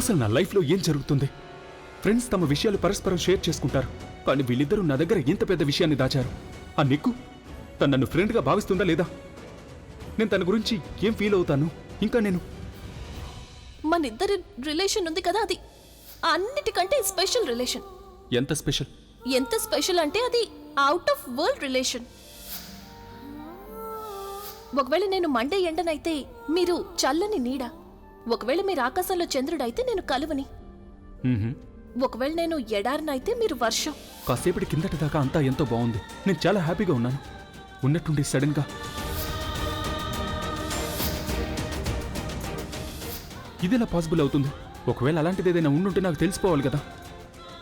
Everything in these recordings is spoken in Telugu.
అసలు నా లైఫ్లో ఏం జరుగుతుంది? ఫ్రెండ్స్ తమ విషయాలు పరస్పరం షేర్ చేసుకుంటారు, కానీ వీళ్ళిద్దరూ నా దగ్గర ఇంత పెద్ద విషయాన్ని దాచారు. ఆ నిక్కు తను నన్ను ఫ్రెండ్గా భావిస్తుందా లేదా? నేను తన గురించి ఏం ఫీల్ అవుతాను? ఇంకా నేను మనిద్దరి రిలేషన్ ఉంది కదా, అది అన్నిటికంటే స్పెషల్ రిలేషన్. ఎంత స్పెషల్? ఎంత స్పెషల్ అంటే అది అవుట్ ఆఫ్ వరల్డ్ రిలేషన్. ఒకవేళ నేను మండే ఎండనైతే మీరు చల్లని నీడ, ఒకవేళ మీరు ఆకాశంలో చంద్రుడైతే నేను కలువని, ఒకవేళ నేను ఎడారినైతే మీరు వర్షం. కాసేపటి కిందటి దాకా అంతా ఎంతో బాగుంది, నేను చాలా హ్యాపీగా ఉన్నాను. ఉన్నట్టుండి సడన్ గా ఇదెలా పాసిబుల్ అవుతుంది? ఒకవేళ అలాంటిది ఏదైనా ఉండుంటే నాకు తెలిసిపోవాలి కదా.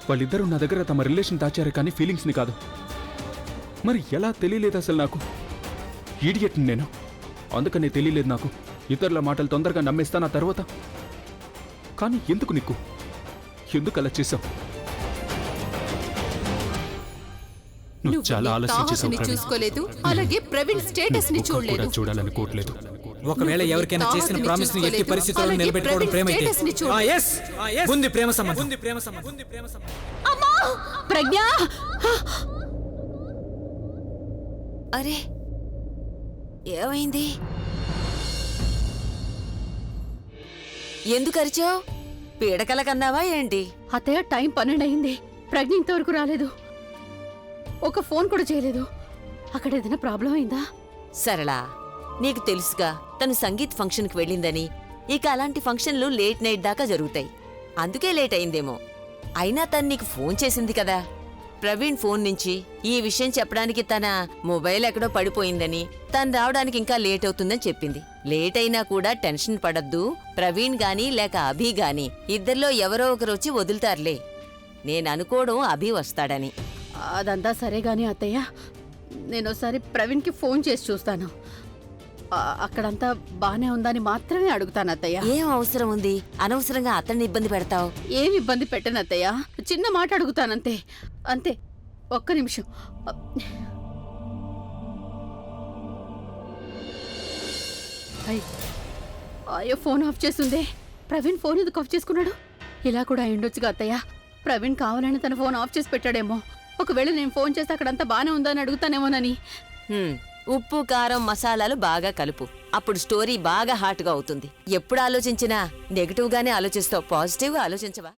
వాళ్ళిద్దరూ నా దగ్గర తమ రిలేషన్ దాచారే కానీ ఫీలింగ్స్ని కాదు. మరి ఎలా తెలియలేదు అసలు నాకు? ఈడియట్ని నేను, అందుకనే తెలియలేదు నాకు. ఇతరుల మాటలు తొందరగా నమ్మేస్తాను ఆ తర్వాత. కానీ ఎందుకు నీకు, ఎందుకు అలా చేశావు? నువ్వు చాలా ఆలస్యం చేసావు. చూసుకోలేదు, అలాగే ప్రవీణ్ స్టేటస్ ని చూడలేదు. చూడాలనుకోవట్లేదు. ఒకవేళ ఎవరికైనా చేసిన ప్రామిస్ ని ఎట్టి పరిస్థితుల్లో నిలబెట్టుకోవడం ప్రేమ అయితే ఉంది. ప్రేమ సంబంధం. అమ్మా ప్రజ్ఞ, అరే ఏమైంది? ఎందుకు అరిచావు? పీడకల కన్నావా ఏంటి? అత్తయ్య టైం 12 అయింది, ప్రజ్ఞ ఇంతవరకు రాలేదు, ఒక ఫోన్ కూడా చేయలేదు. అక్కడ ఏదైనా ప్రాబ్లం అయిందా? సరళా, నీకు తెలుసుగా తను సంగీత్ ఫంక్షన్కి వెళ్ళిందని. ఇక అలాంటి ఫంక్షన్లు లేట్ నైట్ దాకా జరుగుతాయి, అందుకే లేట్ అయిందేమో. అయినా తను నీకు ఫోన్ చేసింది కదా. ప్రవీణ్ ఫోన్ నుంచి ఈ విషయం చెప్పడానికి తన మొబైల్ ఎక్కడో పడిపోయిందని, తను రావడానికి ఇంకా లేట్ అవుతుందని చెప్పింది. లేట్ అయినా కూడా టెన్షన్ పడద్దు, ప్రవీణ్ గాని లేక అభి గాని ఇద్దరిలో ఎవరో ఒకరు వచ్చి వదులుతారులే. నేను అనుకోవడం అభి వస్తాడని. అదంతా సరే గాని అత్తయ్య, నేనోసారి ప్రవీణ్కి ఫోన్ చేసి చూస్తాను. అక్కడంతా బానే ఉందని మాత్రమే అడుగుతాను అత్తయ్య. ఏం అవసరం ఉంది అనవసరంగా అతన్ని ఇబ్బంది పెడతావు? ఏమి ఇబ్బంది పెట్టను అత్తయ్య, చిన్న మాట అడుగుతానంతే, అంతే. ఒక్క నిమిషం. అయ్యో, ఫోన్ ఆఫ్ చేస్తుందే. ప్రవీణ్ ఫోన్ ఎందుకు ఆఫ్ చేసుకున్నాడు? ఇలా కూడా అయ్యుండొచ్చుగా అత్తయ్య. ప్రవీణ్ కావాలని తన ఫోన్ ఆఫ్ చేసి పెట్టాడేమో. ఒకవేళ నేను ఫోన్ చేస్తే అక్కడంతా బానే ఉందని అడుగుతానేమోనని. ఉప్పు కారం మసాలాలు బాగా కలుపు, అప్పుడు స్టోరీ బాగా హాట్ గా అవుతుంది. ఎప్పుడు ఆలోచించినా నెగటివ్ గానే ఆలోచిస్తావు, పాజిటివ్ గా ఆలోచించవా?